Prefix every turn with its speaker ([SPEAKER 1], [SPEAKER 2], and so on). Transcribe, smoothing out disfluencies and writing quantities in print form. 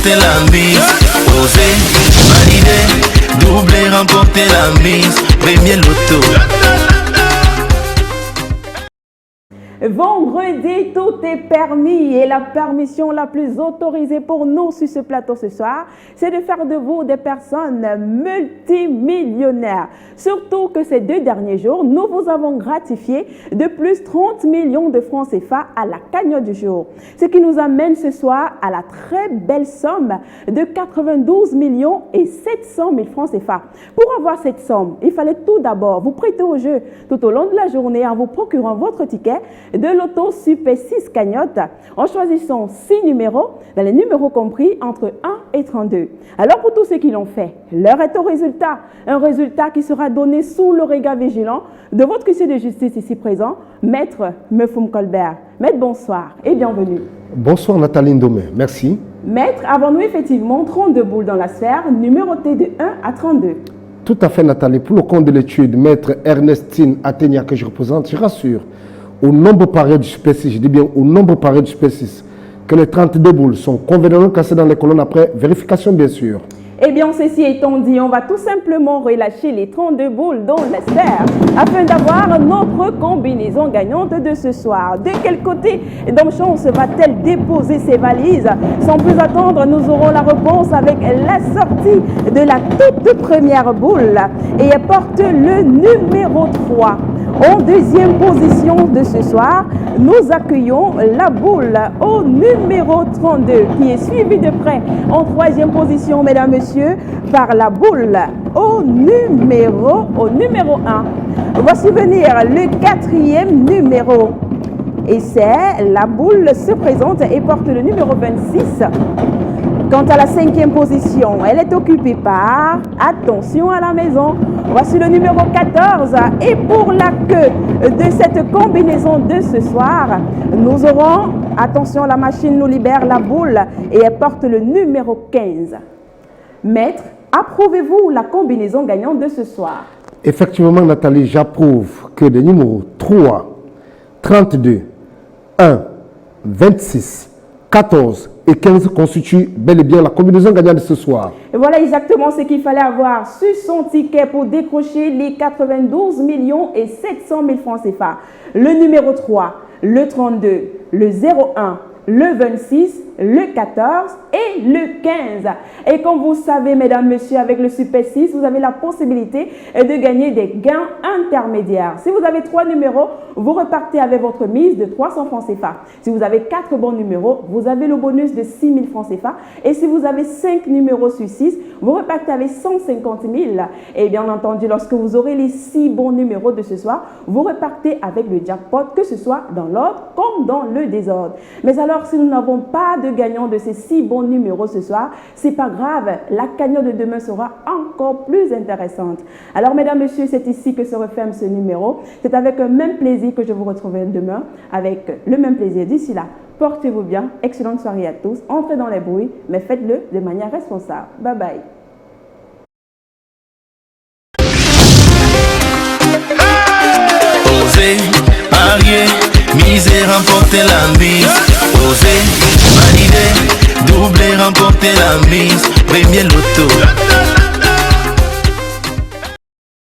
[SPEAKER 1] remporter la mise. Oser, valider, doubler, remporter la mise. Premier loto.
[SPEAKER 2] Vendredi, tout est permis et la permission la plus autorisée pour nous sur ce plateau ce soir, c'est de faire de vous des personnes multimillionnaires. Surtout que ces 2 derniers jours, nous vous avons gratifié de plus 30 millions de francs CFA à la cagnotte du jour. Ce qui nous amène ce soir à la très belle somme de 92 millions et 700 000 francs CFA. Pour avoir cette somme, il fallait tout d'abord vous prêter au jeu tout au long de la journée en vous procurant votre ticket de l'auto Super 6 cagnotte en choisissant 6 numéros, dans les numéros compris entre 1 et 32. Alors pour tous ceux qui l'ont fait, l'heure est au résultat. Un résultat qui sera donné sous le regard vigilant de votre huissier de justice ici présent, Maître Mefum Colbert. Maître, bonsoir et bienvenue.
[SPEAKER 3] Bonsoir Nathalie Ndomé, merci.
[SPEAKER 2] Maître, avons-nous effectivement 32 boules dans la sphère, numérotées de 1 à 32?
[SPEAKER 3] Tout à fait Nathalie, pour le compte de l'étude, Maître Ernestine Athénia que je représente, je rassure au nombre pareil du Super 6, je dis bien au nombre pareil du Super 6, que les 32 boules sont convenablement classées dans les colonnes après vérification bien sûr.
[SPEAKER 2] Eh bien, ceci étant dit, on va tout simplement relâcher les 32 boules dans la sphère afin d'avoir notre combinaison gagnante de ce soir. De quel côté Dame Chance va-t-elle déposer ses valises? Sans plus attendre, nous aurons la réponse avec la sortie de la toute première boule et elle porte le numéro 3. En deuxième position de ce soir, nous accueillons la boule au numéro 32 qui est suivie de près en troisième position, mesdames, messieurs, par la boule au numéro 1. Voici venir le 4e numéro. Et c'est la boule se présente et porte le numéro 26. Quant à la 5e position, elle est occupée par, attention à la maison, voici le numéro 14. Et pour la queue de cette combinaison de ce soir, nous aurons, attention, la machine nous libère la boule et elle porte le numéro 15. Maître, approuvez-vous la combinaison gagnante de ce soir?
[SPEAKER 3] Effectivement Nathalie, j'approuve que les numéros 3, 32, 1, 26, 14 et 15 constituent bel et bien la combinaison gagnante de ce soir.
[SPEAKER 2] Et voilà exactement ce qu'il fallait avoir sur son ticket pour décrocher les 92 millions et 700 000 francs CFA. Le numéro 3, le 32, le 01, le 26, le 14 et le 15. Et comme vous savez, mesdames, messieurs, avec le Super 6, vous avez la possibilité de gagner des gains intermédiaires. Si vous avez 3 numéros, vous repartez avec votre mise de 300 francs CFA. Si vous avez 4 bons numéros, vous avez le bonus de 6 000 francs CFA. Et si vous avez 5 numéros sur 6, vous repartez avec 150 000. Et bien entendu, lorsque vous aurez les 6 bons numéros de ce soir, vous repartez avec le jackpot, que ce soit dans l'ordre comme dans le désordre. Mais alors, si nous n'avons pas de gagnant de ces 6 bons numéros ce soir, c'est pas grave, la cagnotte de demain sera encore plus intéressante. Alors mesdames, messieurs, c'est ici que se referme ce numéro. C'est avec le même plaisir que je vous retrouverai demain, avec le même plaisir. D'ici là, portez-vous bien, excellente soirée à tous, entrez dans les bruits, mais faites-le de manière responsable. Bye bye.
[SPEAKER 1] Oser, parier, miser, remporter la mise. Oser, valider, doubler, remporter la mise. Premier loto.